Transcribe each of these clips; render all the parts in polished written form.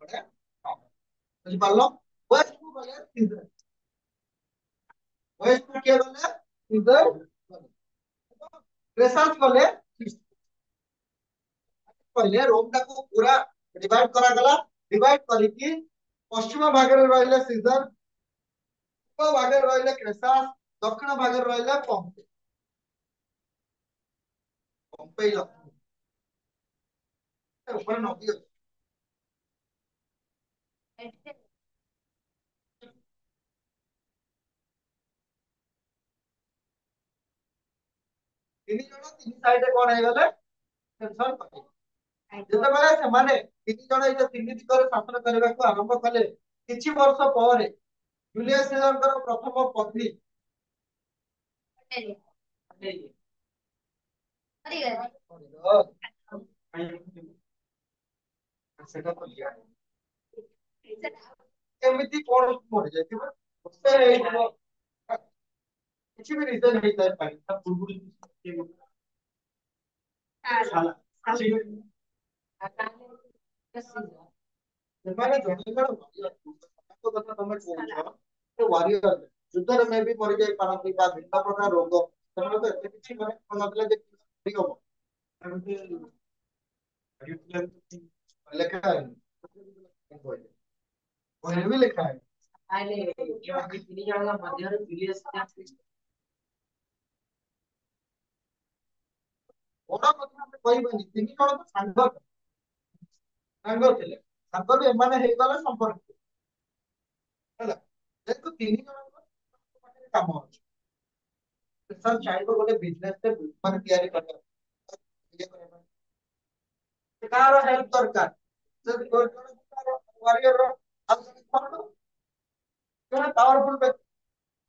ଗୋଟେ ହଁ, ବୁଝିପାରିଲ। ୱେଷ୍ଟ କୁ ଗଲେ ସିଜର, ୱେଷ୍ଟ କୁ କିଏ ଗଲେ ସିଜର ଗଲେ, କ୍ରେସାସ ଗଲେ କହିଲେ ରୋମ ଟାକୁ ପୁରା ଡିଭାଇଡ କରାଗଲା। ଡିଭାଇଡ କରିକି ପଶ୍ଚିମ ଭାଗରେ ରହିଲେ ସିଜର, ପୂର୍ବ ଭାଗରେ ରହିଲେ କ୍ରେସାସ, ଦକ୍ଷିଣ ଭାଗରେ ରହିଲେ ପମ୍ପେଇ। ପମ୍ପେଇ ଉପରେ ନଦୀ ଅଛି। ତିନି ଜଣ ତିନି ସାଇଡରେ କଣ ହେଇଗଲେ ଟେନସନ କଲେ। ଯେତେବେଳେ ସେମାନେ ତିନି ଜଣ ଏଇ ଯୋଉ ତିନି ଦିଗରେ ଶାସନ କରିବାକୁ ଆରମ୍ଭ କଲେ, କିଛି ବର୍ଷ ପରେ ଜୁଲିୟସ ସିଜରଙ୍କର ପ୍ରଥମ ପତ୍ନୀ ସେଟା କେମିତି କଣ ମରିଯାଇଥିବ, ସେ ହେଇଥିବ, କିଛି ବି ରିଜନ ହେଇଥାଇପାରେ ତା ପୂର୍ବରୁ ସେମାନେ ଜଣେ ଜଣେ କଥା ତମେ କହୁଛ ୱାରିୟର ଯୁଦ୍ଧରେ ମେ ବି ମରିଯାଇ ପାରନ୍ତି ବା ଭିନ୍ନ ପ୍ରକାର ରୋଗ, ସେମାନେ ତ ଏତେ କିଛି ମାନେ ନଥିଲା ଯେ ହବ ଏମିତି ଲେଖା ବହିରେ ବି ଲେଖା ତିନି ଜଣଙ୍କ ମଧ୍ୟରେ ବଡ କଥା ଆମେ କହିବାନି, ତିନି ଜଣ ତ ସାଙ୍ଗ ଥିଲେ, ସାଙ୍ଗ ବି ଏମାନେ ହେଇଗଲେ ସମ୍ପର୍କ ହେଲା। ଯେହେତୁ ତିନି ଜଣଙ୍କ ପାଖରେ କାମ ଅଛି, ସାର୍ ଚାହିଁବ ଗୋଟେ ବିଜନେସ ମାନେ ତିଆରି କରିବା, ଇଏ କରିବା ପାଇଁ କାହାର ହେଲ୍ପ ଦରକାର, ଯଦି ୱାରିୟର ଆଉ ଜଣେ କଣ ଜଣେ ପାୱାରଫୁଲ ବ୍ୟକ୍ତି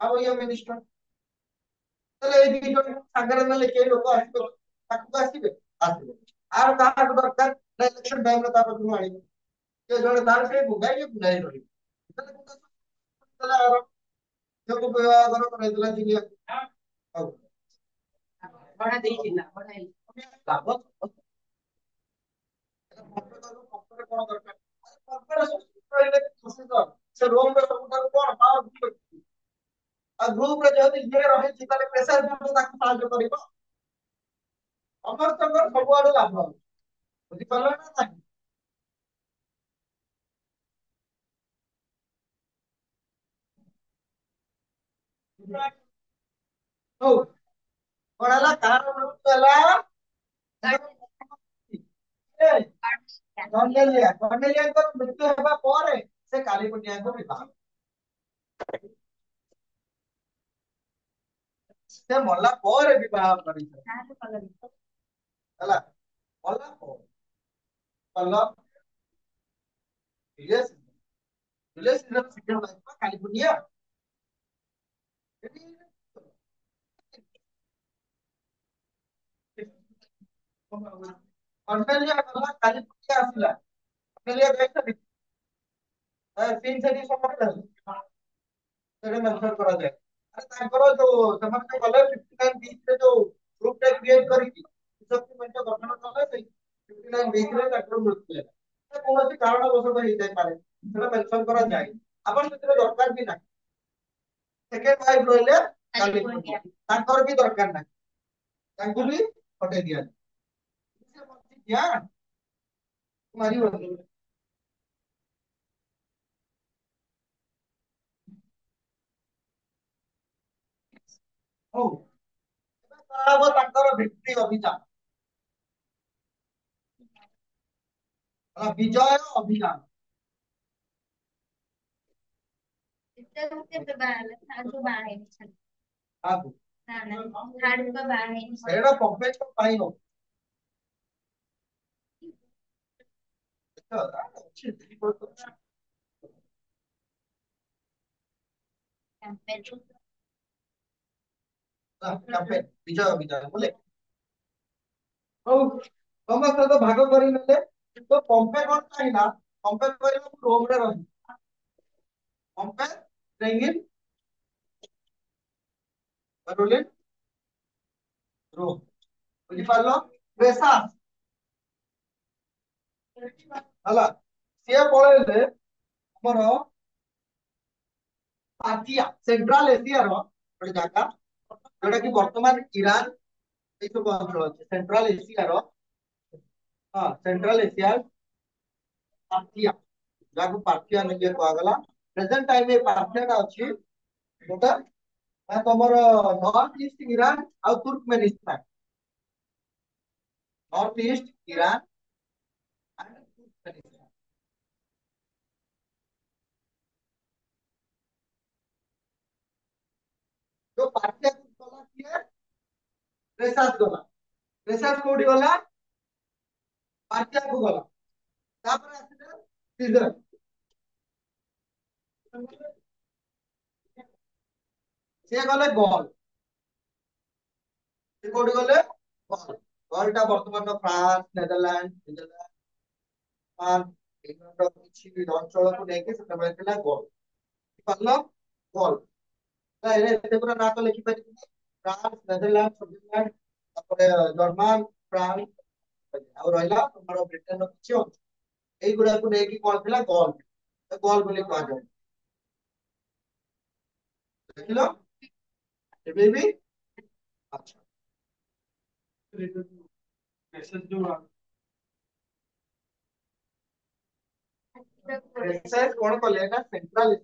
ଆଉ ଇଏ ମିନିଷ୍ଟର, ତାହେଲେ ଏଇ ଦି ଜଣ ସାଙ୍ଗରେ ନେଲେ କେହି ଲୋକ ଆସିବେ ପାଖକୁ ଆସିବେ, ଆସିବେ। ଆଉ କାହାକୁ ଦରକାର ନା ଇଲେକ୍ସନ ଟାଇମରେ ତା ପାଖକୁ ଆଣିବେ, ସେ ଜଣେ ତାର ସେ ବୁଝାଇ ରହିବ, ତାହେଲେ ଆର ଝିଅକୁ ବିବାହର କରାଇଥିଲା ଜୁଲିଆ ଆଉ ଭଡ଼ା ଦେଇଥିଲା ଲାଭ କଣ ଦରକାର ସେ ରୋମର ସବୁଠାରୁ କଣ ପାୱାରଫୁଲ ବ୍ୟକ୍ତି, ଆଉ ଗ୍ରୁପରେ ଯଦି ଇଏ ରହିଛି ତାହେଲେ ପ୍ରେସର ତାକୁ ସାହାଯ୍ୟ କରିବ, ସମସ୍ତଙ୍କର ସବୁଆଡୁ ଲାଭ ଅଛି, ବୁଝିପାରିଲ ନା ନାହିଁ। ହଉ କଣ ହେଲା, କାହାର ମୃତ୍ୟୁ ହେଲା, କର୍ଣ୍ଣେଲିଆଙ୍କର ମୃତ୍ୟୁ ହେବା ପରେ ସେ କାଲିପନିଆଙ୍କୁ ବିବାହ, ସେ ମଲା ପରେ ବିବାହ କରିଛନ୍ତି ହେଲା, ମଲା ପରେ ଭଲ ଜୁଲିୟସ ଜୁଲିୟସ ସିଜର କାଲିପନିଆ କର୍ଣ୍ଣେଲିଆ ଗଲା କାଲିପନିଆ ଆସିଲା, କର୍ଣ୍ଣେଲିଆ ଯାଇଛନ୍ତି ସିନ୍ ସେଠି ସପୋର୍ଟ ସେଟା ମେନସନ କରାଯାଏ। ଆରେ ତାଙ୍କର ଯୋଉ ସେମାନେ ଯୋଉ ଗଲେ 59 ବିଚରେ ଯୋଉ ଗ୍ରୁପ ଟା କ୍ରିଏଟ କରିକି ମେଣ୍ଟ ଗଠନ କଲେ, ସେଇ 59 ବିଚରେ ତାଙ୍କର ମୃତ୍ୟୁ ହେଲା, ସେ କୌଣସି କାରଣବଶତଃ ହେଇଥାଇପାରେ, ସେଟା ମେନସନ କରାଯାଏ, ଆପଣ ସେଥିରେ ଦରକାର ବି ନାହିଁ। ସେକେଣ୍ଡ ୱାଇଫ ରହିଲେ କାଲିଫର୍ଣ୍ଣିଆ, ତାଙ୍କର ବି ଦରକାର ନାହିଁ, ତାଙ୍କୁ ବି ହଟେଇ ଦିଆଯାଏ, ମାରିବନି। ହଉ ହବ ତାଙ୍କର ଭିକ୍ଟି ଅଭିଯାନ, ବିଜୟ ଅଭିଯାନ, ସେଇଟା ପମ୍ପେଇଙ୍କ ପାଇଁ ହବ ବିଜୟ ଅଭିଯାନ ବୋଲେ। ହଉ ସମସ୍ତେ ତ ଭାଗ କରିନେଲେ, ତ ପମ୍ପେ କଣ ଚାହିଁଲା, ପମ୍ପେ କହିଲା ମୁଁ ରୋମରେ ରହିବି, ପମ୍ପେ staying in ରୋମ, ବୁଝିପାରିଲ। ପ୍ରେସାସ ହେଲା, ସିଏ ପଳେଇଲେ ଆମର ପାର୍ଥିଆ ସେଣ୍ଟ୍ରାଲ ଏସିଆର ଗୋଟେ ଜାଗା ଯୋଉଟା କି ବର୍ତ୍ତମାନ ଇରାନ ଏଇ ସବୁ ଅଞ୍ଚଳ ଅଛି ସେଣ୍ଟ୍ରାଲ ଏସିଆର। ହଁ ସେଣ୍ଟ୍ରାଲ ଏସିଆ ପାର୍ଥିଆ ଯାହାକୁ ପାର୍ଥିଆ ନିଜେ କୁହାଗଲା। ପ୍ରେଜେଣ୍ଟ ଟାଇମ ଏ ପାର୍ଥିଆଟା ଅଛି ଯୋଉଟା ତମର ନର୍ଥ ଇଷ୍ଟ ଇରାନ ଆଉ Turkmenistan. North east Iran and Turkmenistan. जो पार्थिया गला किए प्रेसास गला प्रेसास कोडी गला पार्थिया को गला तापर आसिले सीजर से गले गल से कोडी गले गल गलटा वर्तमान France Netherland Switzerland France England किछि अंचल को लेके सेतबे थिला गल पल्ल गल तारे एते पूरा ना तो लिखि पारि फ्रांस नेदरलैंड स्विट्जरलैंड तापर जर्मन फ्रांस ଆଉ ରହିଲା ତମର ବ୍ରିଟେନର କିଛି ଅଛି এইଗୁଡାକୁ ନେଇକି କଣ ଥିଲା ଗଲ୍ଫ ଗଲ୍ଫ ବୋଲି କୁହାଯାଏ। ଦେଖିଲ ଏବେ ବି ଆଚ୍ଛା ଏକ୍ସରସାଇଜ କଣ କଲେ ନା ସେଣ୍ଟ୍ରାଲ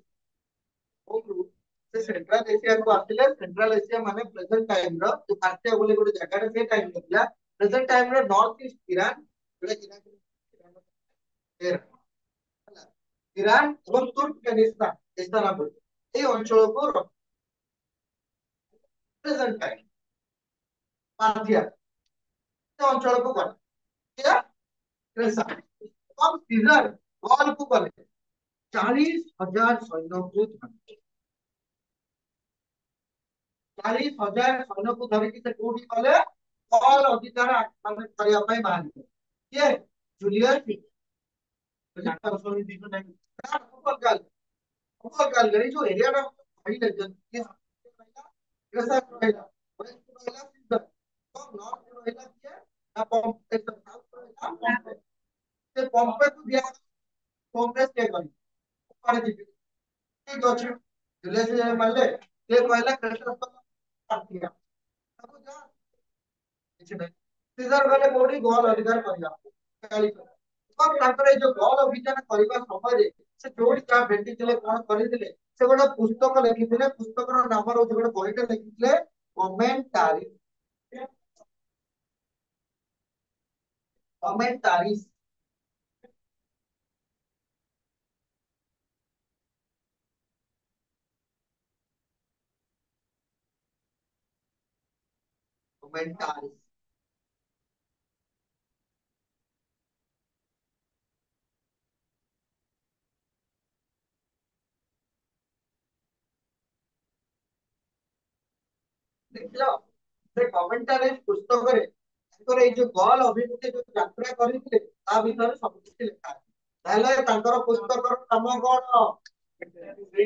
ସେ ସେଣ୍ଟ୍ରାଲ ଏସିଆକୁ ଆସିଲେ। ସେଣ୍ଟ୍ରାଲ ଏସିଆ ମାନେ ପ୍ରେଜେଣ୍ଟ ଟାଇମ ର ଯୋଉ ପାର୍ଟିଆ ବୋଲି ଗୋଟେ ଜାଗାରେ ସେ ଟାଇମ ଥିଲା ପ୍ରେଜେଣ୍ଟ ଟାଇମ ର ନର୍ଥ ଇଷ୍ଟ ଇରାନ ଯୋଉଟା ହେଲା ଇରାନ ଏବଂ ତୁର୍କମେନିସ୍ତାନ ଇସ୍ତାନାବୁଲ এই ଅଞ୍ଚଳକୁ ପ୍ରେଜେଣ୍ଟ ଟାଇମ ପାର୍ଥିଆ ସେ ଅଞ୍ଚଳକୁ ଗଲେ ଏବଂ ସିଜର ଗଲ୍ଫକୁ ଗଲେ 40,000 ସୈନ୍ୟକୁ ଧରିଲେ। 40,000 ସୈନ୍ୟକୁ ଧରିକି ସେ କୋଉଠି ଗଲେ ଗଲ୍ ଅଧିକାର ଆକ୍ରମଣ କରିବା ପାଇଁ ବାହାରିଲେ। କିଏ ଜୁଲିୟସ मुगल जो एरिया में भाई लग ये कैसा रहेगा वेस्ट रहेगा सीधर तो नॉर्थ रहेगा क्या ना पंप साउथ रहेगा पंप से पंप को दिया कांग्रेस के करी ऊपर जीत ठीक ଅଛି दिल्ली से मानले ये पहला क्रेटर पार्टी सब जा କିଛି ନାହିଁ सीधर गले कोडी गोल अधिकार କରିବା କାଳି ଏବଂ ତାଙ୍କର ଏଇ ଯୋଉ ଗୋଲ ଅଭିଯାନ କରିବା ସମୟରେ ସେ ଯୋଉଠି ଯାହା ଭେଟିଥିଲେ କଣ କରିଥିଲେ ସେ ଗୋଟେ ପୁସ୍ତକ ଲେଖିଥିଲେ। ପୁସ୍ତକର ନାମ ରହୁଛି ଗୋଟେ ବହିଟେ ଲେଖିଥିଲେ କମେଣ୍ଟାରୀ କମେଣ୍ଟାରୀସ୍ କମେଣ୍ଟାରୀସ୍ ଦେଖିଲ ସେ କମେଣ୍ଟାରୀସ୍ ପୁସ୍ତକରେ ତାଙ୍କର ଏଇ ଯୋଉ ଗୋଲ ଅଭିମୁଖେ ଯୋଉ ଯାତ୍ରା କରିଥିଲେ ତା ଭିତରେ ସବୁ କିଛି ଲେଖା ଅଛି। ତାହେଲେ ତାଙ୍କର ପୁସ୍ତକର ନାମ କଣ?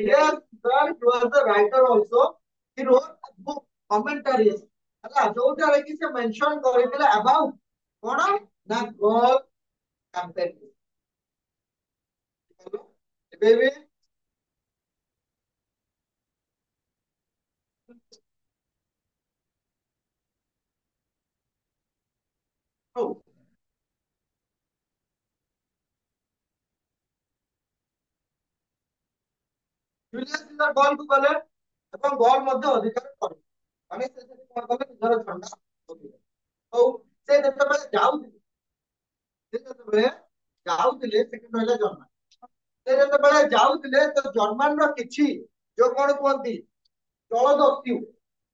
Yes, sir, he was the writer also. He wrote a book, commentaries. ହେଲା ଯୋଉଟାରେ କି ସେ ମେନସନ କରିଥିଲେ about କଣ ନା ଗୋଲ କ୍ୟାମ୍ପେନ। ଏବେ ବି ହଉ ଜୁଲିୟସ ସିଜର ଗୋଲକୁ ଗଲେ ଏବଂ ଗୋଲ ମଧ୍ୟ ଅଧିକାର କଲେ ମାନେ ସେ ସେଠି କଣ କଲେ ନିଜର ଝଣ୍ଡା ପକେଇଲେ। ହଉ ସେ ଯେତେବେଳେ ଯାଉଥିଲେ ସେ ଯେତେବେଳେ ଯାଉଥିଲେ ସେଠି ରହିଲା ଜର୍ମାନ ସେ ଯେତେବେଳେ ଯାଉଥିଲେ ତ ଜର୍ମାନର କିଛି ଯୋଉ କଣ କୁହନ୍ତି ଜଳଦସ୍ୟୁ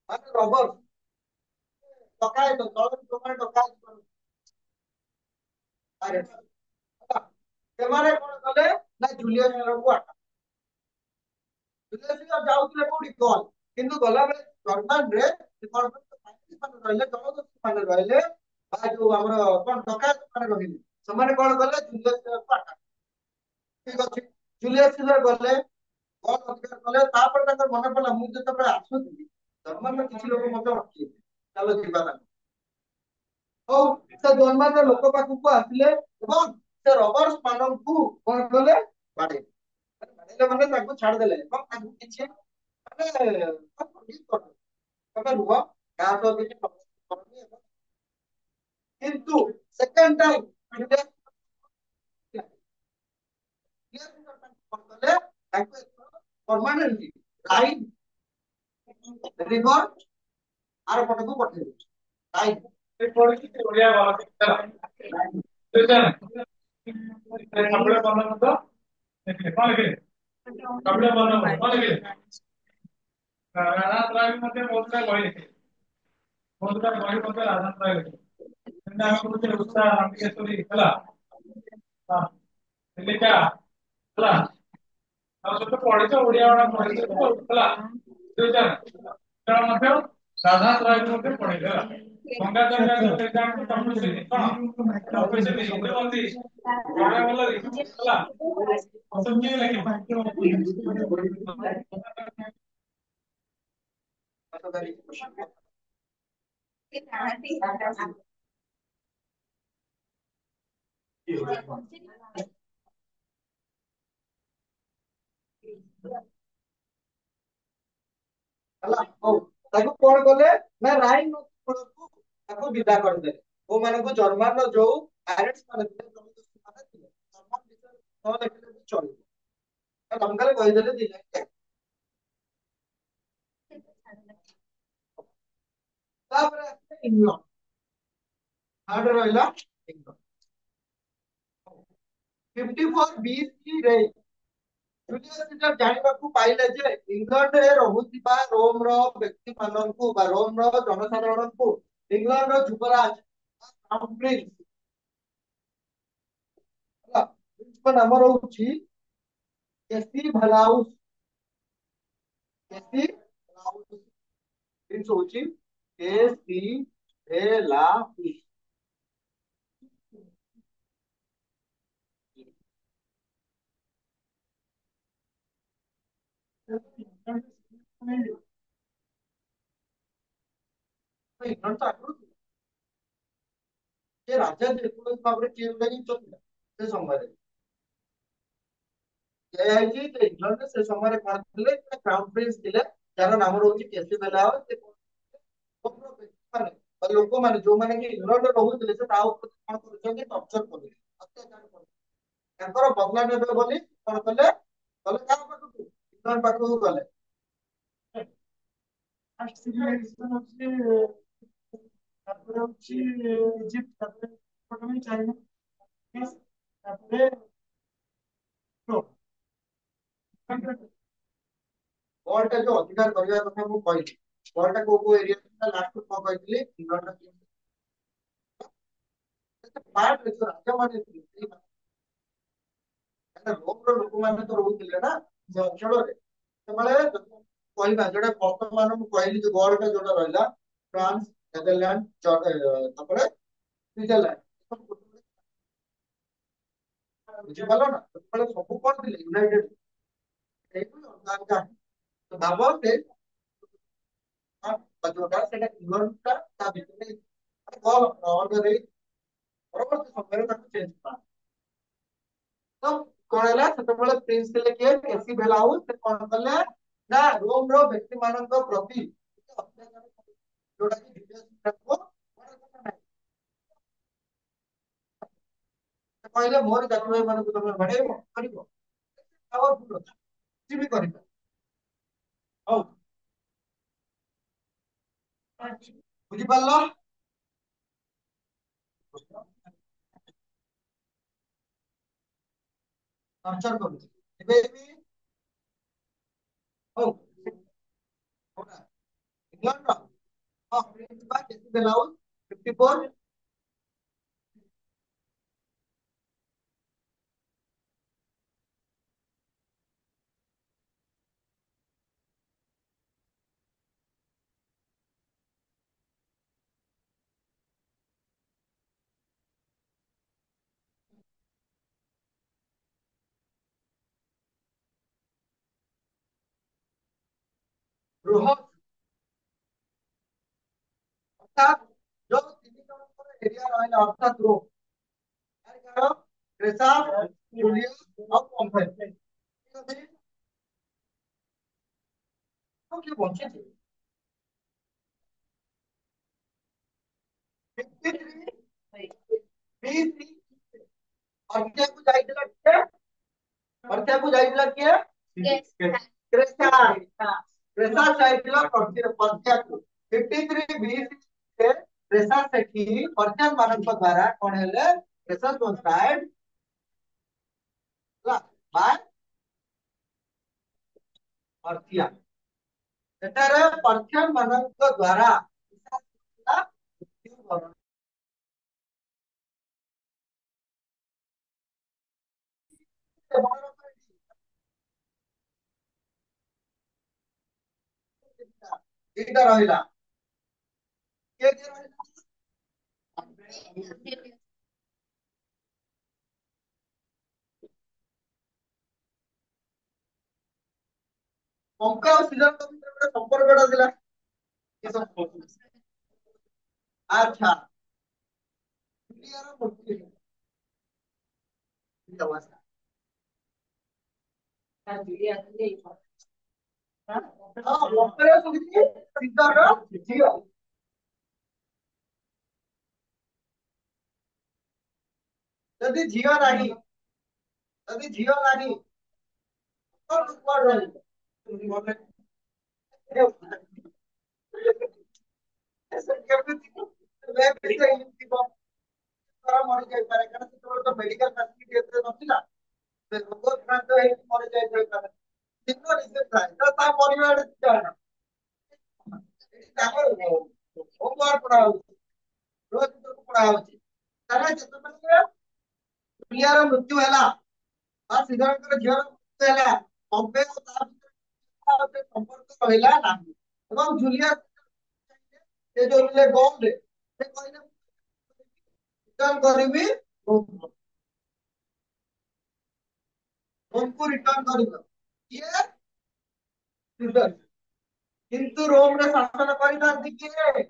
ମାନେ ରବର ଡକାୟତ ଦଳ ଯୋଉମାନେ ଡକାୟତ ସେମାନେ କଣ କଲେ ନା ଜୁଲିୟସ ସିଜରକୁ ଆଟାକ ଜୁଲିୟସ ସିଜର ଯାଉଥିଲେ କୋଉଠି ଗଲ କିନ୍ତୁ ଗଲାବେଳେ ଜର୍ମାନରେ ସେ କଣ କଲେ ସାଇଣ୍ଟିଷ୍ଟ ମାନେ ରହିଲେ ଜଳଦସ୍ୟୁ ମାନେ ରହିଲେ ବା ଯୋଉ ଆମର କଣ ଡକାୟତ ମାନେ ରହିଲେ ସେମାନେ କଣ କଲେ ଜୁଲିୟସ ସିଜରକୁ ଆଟାକ ଠିକ ଅଛି ଜୁଲିୟସ ସିଜର ଗଲେ କଣ ଅଧିକାର କଲେ ତାପରେ ତାଙ୍କର ମନେ ପଡିଲା ମୁଁ ଯେତେବେଳେ ଆସୁଥିଲି ଜର୍ମାନର କିଛି ଲୋକ ମତେ ଅଟକେଇଲେ ଚାଲ ଯିବା ତାଙ୍କ ହଉ ସେ ଜର୍ମାନର ଲୋକ ପାଖକୁ ଆସିଲେ ଏବଂ ସେ ରବର୍ସ ମାନଙ୍କୁ କଣ କଲେ ବାଡେଇଲେ ବାଡେଇଲେ ମାନେ ତାକୁ ଛାଡିଦେଲେ ଏବଂ ତାଙ୍କୁ କିଛି ମାନେ forgive କରିଦେଲେ। ତମେ ରୁହ କାହା ସହ କିଛି କରନି ଏବଂ କିନ୍ତୁ ସେକେଣ୍ଡ ଟାଇମ କଣ କଲେ ତାଙ୍କୁ ପରମାନେଣ୍ଟଲି ଲାଇନ୍ ରିଭର ଆର ପଟକୁ ପଠେଇଲେ ଲାଇନ୍ ଓଡ଼ିଆ ଭଲ ସବୁବେଳେ ମନ ମତ କଣ ଲେଖିଲେ ସବୁବେଳେ ମନ ମତ କଣ ଲେଖିଲେ ରାଧା ରାୟ ମଧ୍ୟ ବହୁତ ଗୁଡାଏ ବହି ଲେଖିଲେ ବହୁତ ଗୁଡାଏ ବହି ମଧ୍ୟ ରାଧା ରାୟ ଲେଖିଲେ ଯେମିତି ଆମେ କହୁଛେ ଉଷା ରାମକେଶ୍ୱରୀ ହେଲା ଚିଲିକା ହେଲା ଆଉ ସବୁ ପଢିଛ ଓଡିଆ ଗୁଡା ପଢିଛ ହେଲା ମଧ୍ୟ ରାଧା ରାୟ ମଧ୍ୟ ପଢିଲେ ହେଲା ଗଙ୍ଗାଧର ଗାଁକୁ ତପସ୍ୱୀ କଣ ତପସ୍ୱୀ ନିଷ୍ଠୁରବର୍ତ୍ତୀ ବଢିଆ ଭଲ ହେଲା ସବୁ କିଏ ଲେଖିଲେ ହେଲା ହଉ ତାକୁ କଣ କଲେ ନା ରାଇନ ନଦୀ ତାକୁ ବିଦା କରିଦେଲେ କୋଉମାନଙ୍କୁ ଜର୍ମାନର ଯୋଉ ପ୍ୟାରେଣ୍ଟସ ମାନେ ଥିଲେ ମାନେ ଥିଲେ ଜର୍ମାନ ବିଷୟରେ ନ ଲେଖିଲେ ବି ଚଳିବ ଲଙ୍କାରେ କହିଦେଲେ ଦି ଲାଇନ ତାପରେ ଆସିଲେ ଇଂଲଣ୍ଡ ଥାର୍ଡ ରହିଲା ଇଂଲଣ୍ଡ 54 BC ରେ ଜୁଲିୟସ ସିଜର ଜାଣିବାକୁ ପାଇଲେ ଯେ ଇଂଲଣ୍ଡରେ ରହୁଥିବା ରୋମର ବ୍ୟକ୍ତି ମାନଙ୍କୁ ବା ରୋମର ଜନସାଧାରଣଙ୍କୁ ଇଂଲଣ୍ଡର ଯୁବରାଜ କ୍ରାଉନ ପ୍ରିନ୍ସ ହେଲା ପ୍ରିନ୍ସଙ୍କ ନାମ ରହୁଛି କେସି ଭେଲାଉସ କେସି ଭେଲାଉସ ପ୍ରିନ୍ସ ହଉଛି କେସି ଭେଲାଉସ ଇଂଲଣ୍ଡ ତ ଆଗରୁ ଥିଲା ସେ ରାଜା ଯେକୌଣସି ଭାବରେ କିଏ ଲାଗିଛନ୍ତି ସେ ସମୟରେ ଏହା ହେଇଛି ଯେ ଇଂଲଣ୍ଡରେ ସେ ସମୟରେ କଣ ଥିଲେ କ୍ରାଉନ ପ୍ରିନ୍ସ ଥିଲେ ଯାହାର ନାମ ରହୁଛି କେସି ଭେଲାଉସ ସେ ରୋମର ବ୍ୟକ୍ତିମାନେ ବା ଲୋକମାନେ ଯୋଉମାନେ କି ଇଂଲଣ୍ଡରେ ରହୁଥିଲେ ସେ ତା ଉପରେ କଣ କରୁଛନ୍ତି ଟର୍ଚର କରୁଥିଲେ ଅତ୍ୟାଚାର କରୁଥିଲେ ତାଙ୍କର ବଦଲା ନେବେ ବୋଲି କଣ କଲେ ଗଲେ କାହା ପାଖକୁ ଇଂଲଣ୍ଡ ପାଖକୁ ଗଲେ ଫାର୍ଷ୍ଟ ସିଭିଲାଇଜେସନ ହଉଛି ତାପରେ ହଉଛି ଇଜିପ୍ଟ ତାପରେ ପ୍ରଥମେ ଚାଇନା ତାପରେ ବଲଟା ଯୋଉ ଅଧିକାର କରିବା କଥା ମୁଁ କହିଲି ବଲଟା କୋଉ କୋଉ ଏରିଆ ଥିଲା ଲାଷ୍ଟ କଣ କହିଥିଲି ଇଂଲଣ୍ଡ ପାର୍ଟ ରାଜା ମାନେ ଥିଲେ ରୋମର ଲୋକମାନେ ତ ରହୁଥିଲେ ନା ସେ ଅଞ୍ଚଳରେ ସେତେବେଳେ କହିବା ଯୋଉଟା ବର୍ତ୍ତମାନ ମୁଁ କହିଲି ଯୋଉ ଗଡଟା ଯୋଉଟା ରହିଲା ଫ୍ରାନ୍ସ ନେଦରଲ୍ୟାଣ୍ଡ ତାପରେ ସୁଇଜରଲ୍ୟାଣ୍ଡ ବୁଝିପାରିଲ ନା ସେତେବେଳେ ସବୁ କଣ ଥିଲେ ୟୁନାଇଟେଡ ସେଇଠୁ ଅଲଗା ଅଲଗା ତ ଭାବ ସେ ଯୋଉଟା ସେଇଟା ଇଂଲଣ୍ଡଟା ତା ଭିତରେ ଅର୍ଡର ପରବର୍ତ୍ତୀ ସମୟରେ ତାକୁ ଚେଞ୍ଜ କରା ତ କଣ ହେଲା ସେତେବେଳେ ପ୍ରିନ୍ସ ଥିଲେ କିଏ କେସି ଭେଲାଉସ ସେ କଣ କଲେ ନା ରୋମର ବ୍ୟକ୍ତି ମାନଙ୍କ ପ୍ରତି ଅତ୍ୟାଚାର ଯୋଉଟା କି ଜୁଲିୟସ ସିଜରକୁ ସେ କହିଲେ ମୋର ଜାତି ଭାଇ ମାନଙ୍କୁ ତମେ ବାଡେଇବ କରିବ ପାୱାରଫୁଲ ଅଛି କିଛି ବି କରିବ ହଉ ବୁଝିପାରିଲ ଟର୍ଚର କରୁଛି ଏବେ ବି ହଉ ଇଂଲଣ୍ଡର ହଁ ପ୍ରିନ୍ସ ବା କେସି ଭେଲାଉସ 54 ରୁହ ଅର୍ଥାତ୍ ଯୋଉ ତିନି ଜଣଙ୍କର ଏରିଆ ରହିଲା ଅର୍ଥାତ୍ ରୋମ क्रेसा जूलियस और पम्पे ठीक ଅଛି ଆଉ କିଏ ବଞ୍ଚିଛି 53 BC ପର୍ଷିଆକୁ ଯାଇଥିଲା କିଏ ପର୍ଷିଆକୁ ଯାଇଥିଲା କିଏ କ୍ରେସା क्रेसा ଯାଇଥିଲା ପର୍ଷିଆକୁ 53 BC ରେ क्रेसा ସେଠି ପର୍ଷିଆନ ମାନଙ୍କ ଦ୍ୱାରା କଣ ହେଲେ crassa was died by Persian ସେଠାରେ ପର୍ଷିଆନ ମାନଙ୍କ ଦ୍ୱାରା ମୃତ୍ୟୁବରଣ ଦିଟା ରହିଲା କିଏ କିଏ ରହିଲା ପମ୍ପେ ଆଉ ସିଜନଙ୍କ ଭିତରେ ଗୋଟେ ସମ୍ପର୍କଟା ଥିଲା କି ସମ୍ପର୍କ ଆଚ୍ଛା ଜୁଲିଆର ମୃତ୍ୟୁ ଅବସ୍ଥା ହଁ ପମ୍ପେର ଶୁଣିଛି ସିଜନର ଝିଅ ଯଦି ଝିଅ ନାହିଁ ତ କୁଆଡେ ରହିବ କେମିତି ଥିବ ମରିଯାଇପାରେ କାରଣ ସେତେବେଳେ ତ ମେଡିକାଲ ଫାସିଲିଟି ଏତେ ନଥିଲା ସେ ରୋଗକ୍ରାନ୍ତ ହେଇକି ମରିଯାଇଥାଇପାରେ କିନ୍ତୁ ରିଜେକ୍ଟ ଥାଏ ତ ତା ପରିବାର ଜାଣ ତାଙ୍କର ହୋମୱାର୍କ ପଢା ହଉଛି ରୋଜ ପଢା ହଉଛି ତାହେଲେ ଯେତେବେଳେ ଜୁଲିଆର ମୃତ୍ୟୁ ହେଲା ବା ସିଦ୍ଧାର୍ଥଙ୍କର ଝିଅର ମୃତ୍ୟୁ ହେଲା ପମ୍ପେ ଓ ତା ଭିତରେ ସମ୍ପର୍କ ରହିଲା ନାହିଁ ଏବଂ ଜୁଲିଆ ସେ ଯୋଉ ଥିଲେ ଗୋଲ୍ଡ ସେ କହିଲେ ରିଟର୍ନ କରିବି ରୋମକୁ ରିଟର୍ନ କରିବ କିଏ ସିଜର କିନ୍ତୁ ରୋମରେ ଶାସନ କରିଥାନ୍ତି କିଏ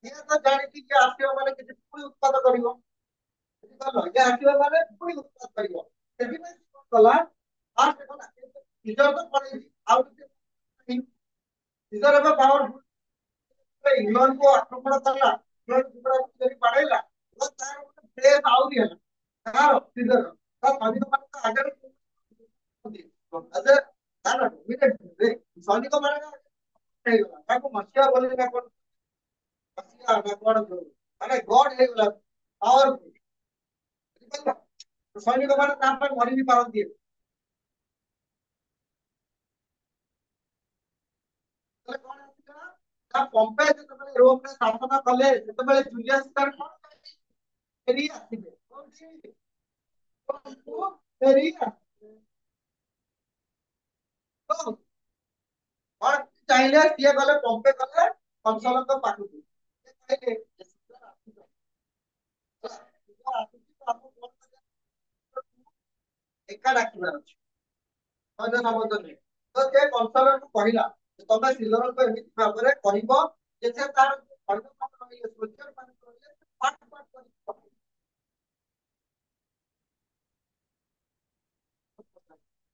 ଇଏ ତ ଜାଣିଛି କି ଆସିବ ମାନେ କିଛି ପୁଣି ଉତ୍ପାଦ କରିବ ବୁଝିପାରିଲ ଇଏ ଆସିବ ମାନେ ପୁଣି ଉତ୍ପାଦ କରିବ ସେଥିପାଇଁ ସେ କଣ କଲା ଫାଷ୍ଟ କଲା ସିଜର ତ ପଳେଇଛି ଆଉ ଟିକେ ସିଜର ଏବେ ପାୱାରଫୁଲ ଇଂଲଣ୍ଡକୁ ଆକ୍ରମଣ କଲା ଇଂଲଣ୍ଡ ଯଦି ବାଡେଇଲା ତ ତାର ଗୋଟେ ପ୍ଲେସ୍ ଆହୁରି ହେଲା କାହାର ସିଜର ତା ସୈନିକ ମାନଙ୍କ ଆଗରେ ତାର ସୈନିକ ମାନେ ହେଇଗଲା ତାକୁ ମସିହା ବୋଲି ନା କଣ ମସିହା ନା କଣ ମାନେ ଗଡ ହେଇଗଲା ପାୱାରଫୁଲ ବୁଝିପାରିଲ ସୈନିକ ମାନେ ତା ପାଇଁ ମରି ବି ପାରନ୍ତି ତାହେଲେ କଣ ହେଇଥିଲା ନା ପମ୍ପେ ଯେତେବେଳେ ରୋମରେ ଶାସନ କଲେ ସେତେବେଳେ ଜୁଲିୟସ ସିଜର କଣ ଫେରି ଆସିବେ କୋଉଠି ରୋମକୁ ଫେରି ଆସିବେ ତ କଣ ଚାହିଁଲେ ସିଏ ଗଲେ ପମ୍ପେ ଗଲେ କଂସଲଙ୍କ ପାଖକୁ ସେ କହିଲେ ଏକା ଡାକିବାର ଅଛି ଅନ୍ୟ ସମ୍ବନ୍ଧ ନୁହେଁ ତ ସେ କଂସଲଙ୍କୁ କହିଲା ତମେ ସିଲରଙ୍କୁ ଏମିତି ଭାବରେ କହିବ ଯେ ସେ ତାର ସୈନ୍ୟମାନେ ରହିଲେ ସୋଲଜର ମାନେ ରହିଲେ ପାଠ ପାଠ କରିକି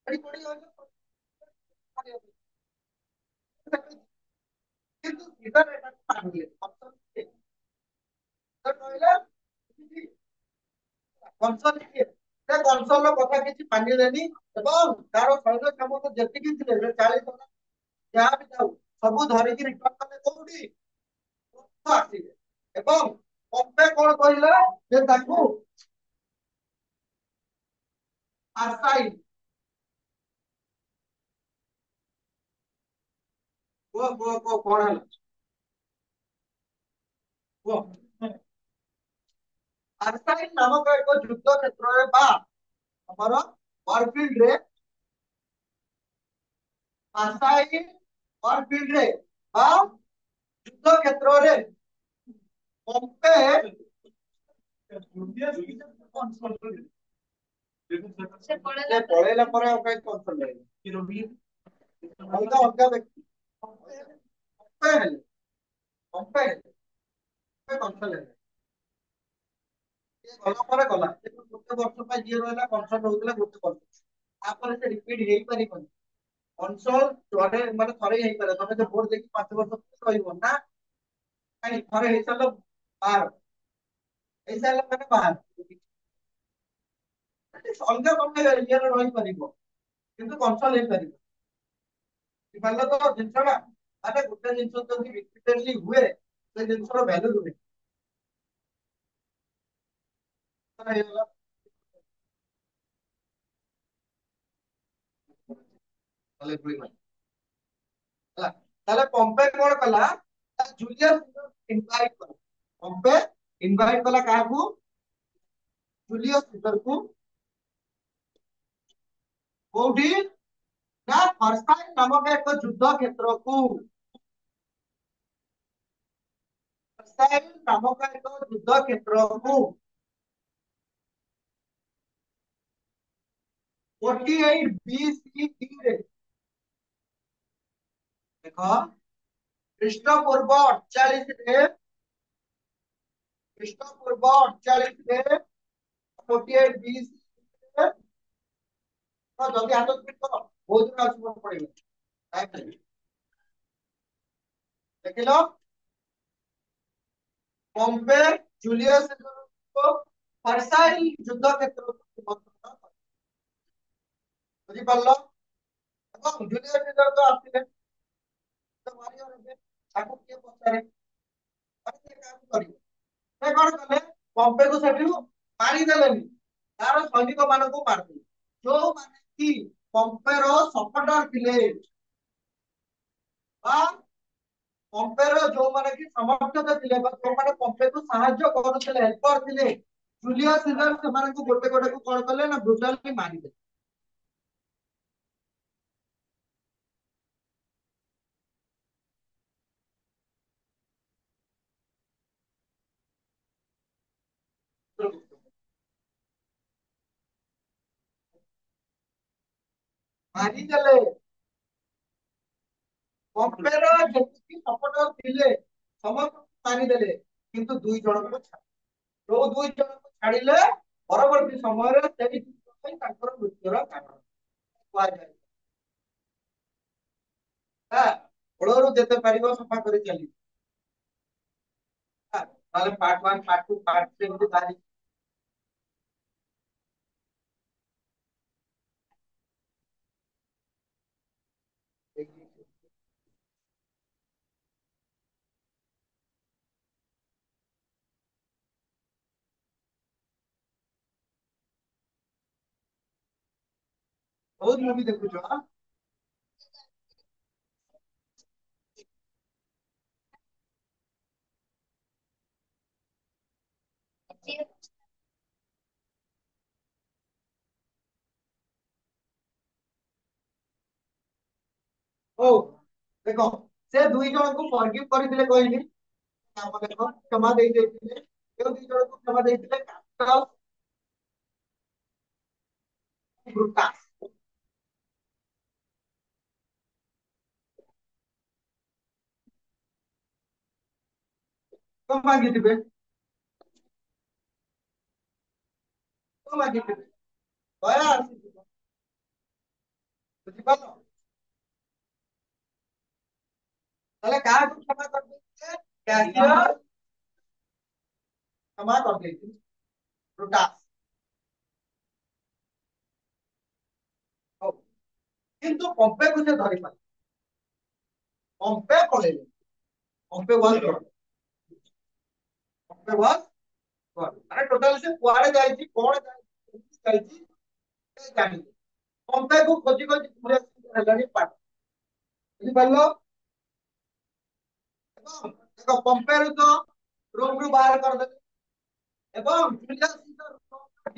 ଏଠି କୋଉଠି କହିଲେ କିନ୍ତୁ ସିଲର ଏଟାକୁ ମାନିଲେ କହିଲେ କଂସଲ କିଏ ସେ କଂସଲର କଥା କିଛି ମାନିଲେନି ଏବଂ ତାର ସୈନ୍ୟ ସାମନ୍ତ ଯେତିକି ଥିଲେ ସେ 40,000 ଯାହା ବି ଯାଉ ସବୁ ଧରିକି ରିଟର୍ନ କଲେ କୋଉଠି ଆସିଲେ ଏବଂ ପମ୍ପେ କଣ କହିଲା ଯେ ତାକୁ ଆସାଇ କୁହ କଣ ହେଲା କୁହ ଆସାଇ ନାମକ ଏକ ଯୁଦ୍ଧ କ୍ଷେତ୍ରରେ ବା ଆମର ୱାରଫିଲ୍ଡରେ ଆସାଇ ୱାରଫିଲ୍ଡରେ ବା ଯୁଦ୍ଧ କ୍ଷେତ୍ରରେ ପମ୍ପେ ସେ ପଳେଇଲା ପରେ ଆଉ କାହିଁ କନସଲ ଅଲଗା ଅଲଗା ବ୍ୟକ୍ତି ପମ୍ପେ ହେଲେ ପମ୍ପେ କନସଲ ହେଲେ ଗଲା ପରେ ଗଲା ଗୋଟେ ବର୍ଷ ପାଇଁ ଯିଏ ରହିଲା କନସର୍ନ ହଉଥିଲା ଗୋଟେ ବର୍ଷ ତାପରେ ସେ ରିପିଟ ହେଇପାରିବନି କନସୋଲ ଥରେ ମାନେ ଥରେ ହିଁ ହେଇପାରେ ତମେ ଯୋଉ ଭୋଟ ଦେଇକି 5 ବର୍ଷ ରହିବ ନା କାହିଁ ଥରେ ହେଇସାରିଲ ବାହାର ହେଇସାରିଲା ମାନେ ବାହାର ଅଲଗା ତମେ ଇଏରେ ରହିପାରିବ କିନ୍ତୁ କନସୋଲ ହେଇପାରିବ ବୁଝିପାରିଲ ତ ଜିନିଷଟା ମାନେ ଗୋଟେ ଜିନିଷ ଯଦି ରିପିଟେଡଲି ହୁଏ ସେ ଜିନିଷର ଭ୍ୟାଲୁ ରୁହେ ହେଇଗଲା ତାହେଲେ ହେଲା ତାହେଲେ ପମ୍ପେ କଣ କଲା ଜୁଲିୟସ ଇନଭାଇଟ କଲା ପମ୍ପେ ଇନଭାଇଟ କଲା କାହାକୁ ଜୁଲିୟସ ସିଜରକୁ କୋଉଠି ନା ଫର୍ସାଇ ନାମକ ଏକ ଯୁଦ୍ଧ କ୍ଷେତ୍ରକୁ ଫର୍ସାଇ ନାମକ ଏକ ଯୁଦ୍ଧ କ୍ଷେତ୍ରକୁ 48 BCE ରେ ଦେଖ ଖ୍ରୀଷ୍ଟପୂର୍ବ 48 ରେ ଖ୍ରୀଷ୍ଟପୂର୍ବ 48 ରେ 48 BCE ରେ ତ ଜଲ୍ଦି ହାତ ସ୍ପିଡ୍ କର ବହୁତ ଦିନ ଆସିବାକୁ ପଡିବ ଟାଇମ୍ ନାହିଁ ଦେଖିଲ ପମ୍ପେ ଜୁଲିୟସ ସିଜରକୁ ଫର୍ସାଇ ଯୁଦ୍ଧ କ୍ଷେତ୍ରକୁ ନିମନ୍ତ୍ରଣ କଲେ। ବୁଝିପାରିଲ ଏବଂ ଜୁଲିୟସ ସିଜର ତ ଆସିଲେ ତ warrior ହେବେ ତାକୁ କିଏ ପଚାରେ ମାନେ କିଏ କାହାକୁ କରିବ ସେ କଣ କଲେ ପମ୍ପେକୁ ସେଠୁ ମାରିଦେଲେନି ତାର ସୈନିକ ମାନଙ୍କୁ ମାରିଦେଲେ ଯୋଉମାନେ କି ପମ୍ପେର ସପୋର୍ଟର ଥିଲେ ବା ପମ୍ପେର ଯୋଉମାନେ କି ସମର୍ଥକ ଥିଲେ ବା ଯୋଉମାନେ ପମ୍ପେକୁ ସାହାଯ୍ୟ କରୁଥିଲେ ହେଲ୍ପର ଥିଲେ ଜୁଲିୟସ ସିଜର ସେମାନଙ୍କୁ ଗୋଟେ ଗୋଟେକୁ କଣ କଲେ ନା ବ୍ରୁଟାଲି ମାରିଦେଲେ ମାରିଦେଲେ ପମ୍ପେର ଯେତିକି ସପୋର୍ଟର ଥିଲେ ସମସ୍ତଙ୍କୁ ମାରିଦେଲେ କିନ୍ତୁ ଦୁଇ ଜଣଙ୍କୁ ଛାଡିଲେ ଯୋଉ ଦୁଇ ଜଣଙ୍କୁ ଛାଡିଲେ ପରବର୍ତ୍ତୀ ସମୟରେ ସେଇ ଯୁଦ୍ଧ ପାଇଁ ତାଙ୍କର ମୃତ୍ୟୁର କାରଣ କୁହାଯାଏ କୂଳରୁ ଯେତେ ପାରିବ ସଫା କରି ଚାଲିବ ତାହେଲେ ପାର୍ଟ 1 ପାର୍ଟ 2 ପାର୍ଟ 3 ଏମିତି ବାହାରି ବହୁତ ମୁଭି ଦେଖୁଛ ହଉ ଦେଖ ସେ ଦୁଇ ଜଣଙ୍କୁ ଫରଗିଭ କରିଥିଲେ କହିଲି ଆମ ଦେଖ କ୍ଷମା ଦେଇ ଦେଇଥିଲେ କେଉଁ ଦୁଇ ଜଣଙ୍କୁ କ୍ଷମା ଦେଇଥିଲେ କାଷ୍ଟସ ବ୍ରୁଟାସ କଣ ମାଗିଥିବେ କଣ ମାଗିଥିବେ ଦୟା ଆସିଥିବ ବୁଝିପାରିଲ ତାହେଲେ କାହାକୁ କ୍ଷମା କରିଦେଇଥିଲେ କ୍ୟାସିୟର କ୍ଷମା କରିଦେଇଥିଲେ ବ୍ରୁଟାସ ହଉ କିନ୍ତୁ ପମ୍ପେକୁ ସେ ଧରି ପାରିଲେ ପମ୍ପେ ପଳେଇଲେ Pompeo was god Pompeo was ଗଡ୍ ମାନେ ଟୋଟାଲି ସେ କୁଆଡେ ଯାଇଛି କଣ ଯାଇଛି କେମିତି ଯାଇଛି ସେ ଜାଣିଲେ ପମ୍ପେକୁ ଖୋଜି ଖୋଜି ଘୁରେ ହେଲାଣି ପାଠ ବୁଝିପାରିଲ ଏବଂ ଦେଖ ପମ୍ପେରୁ ତ ରୋମରୁ ବାହାର କରିଦେଲେ ଏବଂ ଜୁଲିୟସ ସିଜର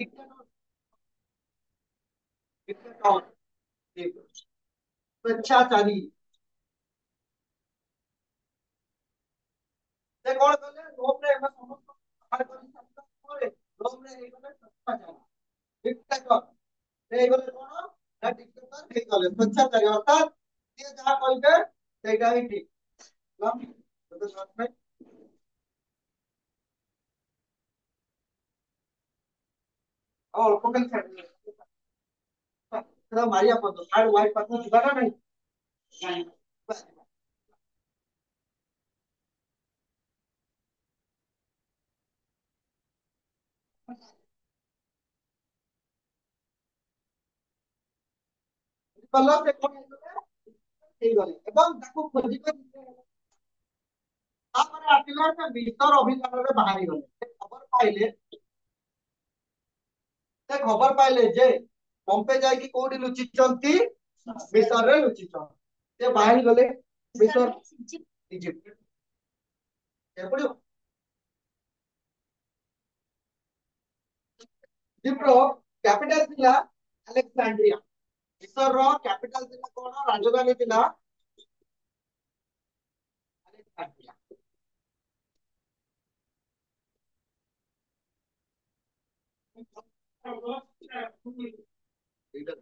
ଡିକ୍ଟେଟର ସ୍ୱେଚ୍ଛାଚାରୀ ସେ କଣ କଲେ ରୋମରେ ଏବେ ସମସ୍ତ ବାହାର କରି ସାରିଲା ପରେ ରୋମରେ ହେଇଗଲେ ସ୍ୱେଚ୍ଛାଚାରୀ ଡିକ୍ଟେଟର ସେ ହେଇଗଲେ କଣ ନା ଡିକ୍ଟେଟର ହେଇଗଲେ ସ୍ୱେଚ୍ଛାଚାରୀ ଅର୍ଥାତ୍ ସିଏ ଯାହା କହିବେ ସେଇଟା ହିଁ ଠିକ ହେଲା? ଆଉ ଅଳ୍ପ ଖାଲି ଛାଡିଦେବେ ସେଟା ମାରିବା ପଡିବ ହାର୍ଡ ହ୍ୱାଇଟ୍ ପାଖକୁ ଯିବା ନା ନାହିଁ ନାଇଁ କଲର ସେ କଣ ହେଇଗଲେ ଏବଂ ତାକୁ ଖୋଜି ଖୋଜି ତାପରେ ଆସିଲା ସେ ଭିତର ଅଭିଯାନରେ ବାହାରିଗଲେ ସେ ଖବର ପାଇଲେ ଯେ ପମ୍ପେ ଯାଇକି କୋଉଠି ଲୁଚିଛନ୍ତି ମିଶରରେ ଲୁଚିଛନ୍ତି ସେ ବାହାରି ଗଲେ ମିଶର ଇଜିପ୍ଟ ଏପରି ଇଜିପ୍ଟର କ୍ୟାପିଟାଲ ଥିଲା ଆଲେକ୍ସାଣ୍ଡ୍ରିଆ ମିଶରର କ୍ୟାପିଟାଲ ଥିଲା କଣ ରାଜଧାନୀ ଥିଲା ଆଲେକ୍ସାଣ୍ଡ୍ରିଆ ଏଇଟା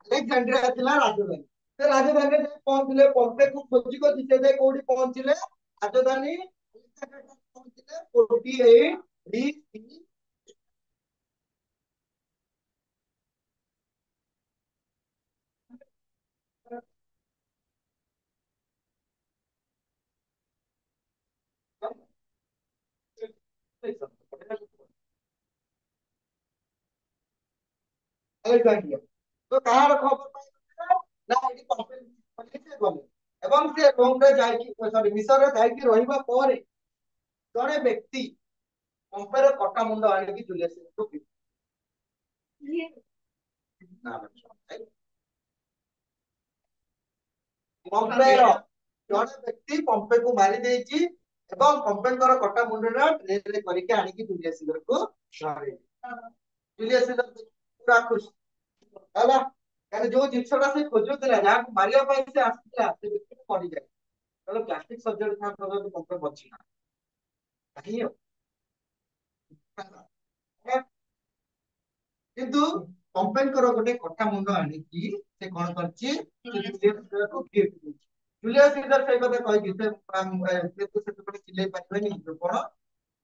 ଆଲେକ୍ସାଣ୍ଡ୍ରିଆ ଥିଲା ରାଜଧାନୀ ସେ ରାଜଧାନୀରେ ଯାଇ ପହଞ୍ଚିଲେ ପମ୍ପେକୁ ଖୋଜି ଖୋଜି ସେ ଯାଇ କୋଉଠି ପହଞ୍ଚିଲେ ରାଜଧାନୀ ଆଲେକ୍ସାଣ୍ଡ୍ରିଆ ପହଞ୍ଚିଲେ 48 BC ଆଲେକ୍ସାଣ୍ଡ୍ରିଆ ତ କାହାର ଖବର ପାଇଲେ ନା ଏଠି ପମ୍ପେ ସେ ଗଲେ ଏବଂ ସେ ରୋମରେ ଯାଇକି ସରି ମିଶରରେ ଯାଇକି ରହିବା ପରେ ଜଣେ ବ୍ୟକ୍ତି ପମ୍ପେର କଟା ମୁଣ୍ଡ ଆଣିକି ଜୁଲିୟସକୁ ପମ୍ପେର ଜଣେ ବ୍ୟକ୍ତି ପମ୍ପେକୁ ମାରି ଦେଇଛି ଏବଂ ପମ୍ପେଙ୍କର କଟା ମୁଣ୍ଡଟା ଟ୍ରେନରେ କରିକି ଆଣିକି ଜୁଲିୟସ ସିଜରକୁ ଜୁଲିୟସ ସିଜର ପୁରା ଖୁସି ହେଲା କାରଣ ଯୋଉ ଜିନିଷଟା ସେ ଖୋଜୁଥିଲା ଯାହାକୁ ମାରିବା ପାଇଁ ସେ ଆସିଥିଲା ସେ ବ୍ୟକ୍ତି ମରିଯାଏ ତେଣୁ ପ୍ଲାଷ୍ଟିକ ସର୍ଜରୀ ଥାନ୍ତି ପମ୍ପେ ବଞ୍ଚିଲା କାହିଁକି କିନ୍ତୁ ପମ୍ପେଙ୍କର ଗୋଟେ କଟା ମୁଣ୍ଡ ଆଣିକି ସେ କଣ କରିଛି ଜୁଲିୟସ ସିଜର ସେଇ କଥା କହିକି ସେ ସେତେବେଳେ ଚିଲେଇ ପାରିବେନି କଣ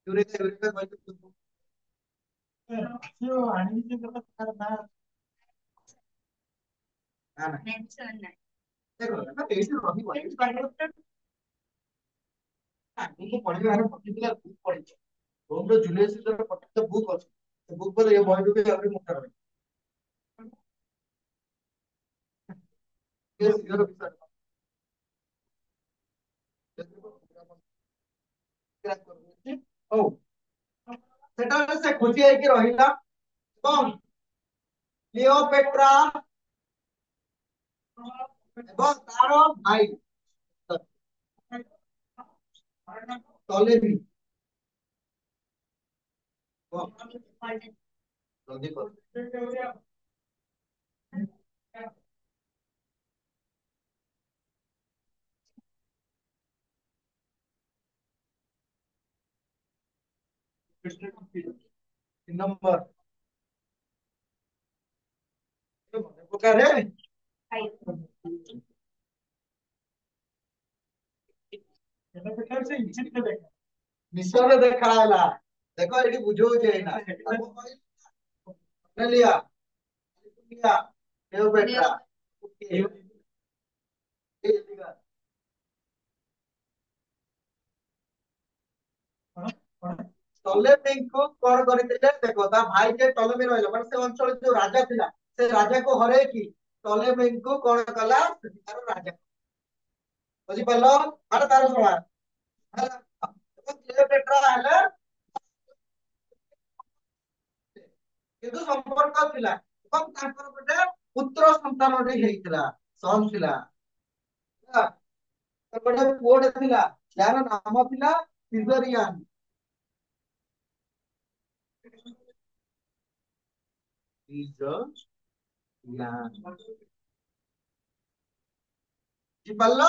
ୟୁରେକା ୟୁରେକା କହିକି ଆଣିକି ତାର ନା ଦେଖ ଏଇଠି ରହିବ ଆଗକୁ ପଢିବାର ପର୍ଟିକୁଲାର ବୁକ୍ ପଢିଛ ରୋମର ଜୁଲିୟସ ସିଜର ପର୍ଟିକୁଲାର ବୁକ୍ ଅଛି ସେ ବୁକ୍ ବୋଲେ ଏ ବହିରୁ ବି ଆହୁରି ମୋଟା ରହିବ ଜୁଲିୟସ ସିଜର ବିଷୟରେ ହଉ ସେଠାରେ ସେ ଖୋଜି ହେଇକି ରହିଲା ଏବଂ କ୍ଲିଓପେଟ୍ରା ଏବଂ ତାର ଭାଇ ଟଲେମି ଜଲ୍ଦି କର ତିନ ନମ୍ବର ପ୍ରକାରେ ମିଶରରେ ଦେଖା ହେଲା ଦେଖ ଏଠି ବୁଝଉଛି ଏଇନା ନେଲିଆ କ୍ଲିଓପେଟ୍ରା ଟଲେମିଙ୍କୁ କଣ କରିଥିଲେ ଦେଖ ତା ଭାଇ ଯେ ଟଲେମି ରହିଲା ମାନେ ସେ ଅଞ୍ଚଳରେ ଯୋଉ ରାଜା ଥିଲା ସେ ରାଜାକୁ ହରେଇକି ଟଲେମିଙ୍କୁ କଣ କଲା ସେଠିକାର ରାଜା ବୁଝିପାରିଲ ମାନେ ତାର ସମାନ ହେଲା କ୍ଲିଓପେଟ୍ରା ହେଲେ କିନ୍ତୁ ସମ୍ପର୍କ ଥିଲା ଏବଂ ତାଙ୍କର ଗୋଟେ ପୁତ୍ର ସନ୍ତାନଟେ ହେଇଥିଲା ସନ୍ ଥିଲା ହେଲା ଗୋଟେ ପୁଅଟେ ଥିଲା ଯାହାର ନାମ ଥିଲା ସିଜରିଆନ ନା ବୁଝିପାରିଲ?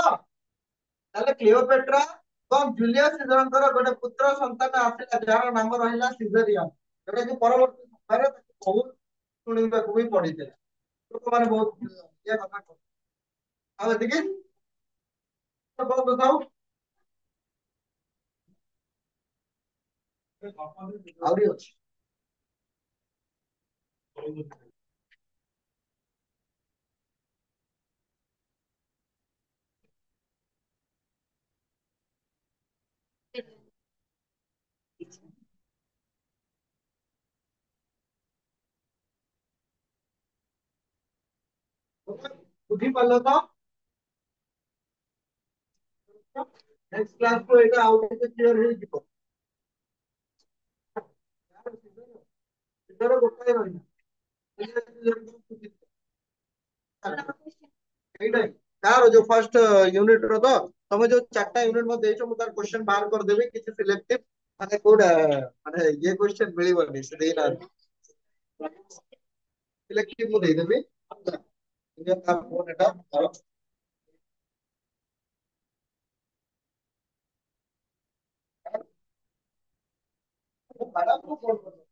ତାହେଲେ କ୍ଲିଓପେଟ୍ରା ଏବଂ ଜୁଲିୟସ ସିଜରଙ୍କର ଗୋଟେ ପୁତ୍ର ସନ୍ତାନ ଆସିଲା ଯାହାର ନାମ ରହିଲା ସିଜରିଆନ, ଯୋଉଟା କି ପରବର୍ତ୍ତୀ ସମୟରେ ତାକୁ ବହୁତ ଶୁଣିବାକୁ ବି ପଡିଥିଲା। ଲୋକମାନେ ବହୁତ ଇଏ କଥା କହୁ। ଆଉ ଏତିକି ତ କଣ କଥା ଆଉ ଆହୁରି ଅଛି। ବୁଝିପାରିଲ ତ? ନେକ୍ସଟ କ୍ଲାସକୁ ଏଇଟା ଆଉ ଟିକେ କ୍ଲିୟର ହେଇଯିବ। ସିଜର ଗୋଟାଏ ରହିଲା। ଏଇଟା ତାର ଯୋଉ ଫାର୍ଷ୍ଟ ୟୁନିଟ ର ତ ତମେ ଯୋଉ ଚାରିଟା ୟୁନିଟ ମତେ ଦେଇଛ ମୁଁ ତାର କ୍ୱେଶ୍ଚନ ବାହାର କରିଦେବି କିଛି ସିଲେକ୍ଟିଭ ମାନେ କୋଉଟା ମାନେ ଇଏ କ୍ୱେଶ୍ଚନ ମିଳିବନି ସେ ଦେଇନାହାନ୍ତି ସିଲେକ୍ଟିଭ ମୁଁ ଦେଇଦେବି ହେଲା। ଇଏ ତା ଫୋନ ଏଟା ତାର ମ୍ୟାଡାମ କୁ ଫୋନ କରିବ।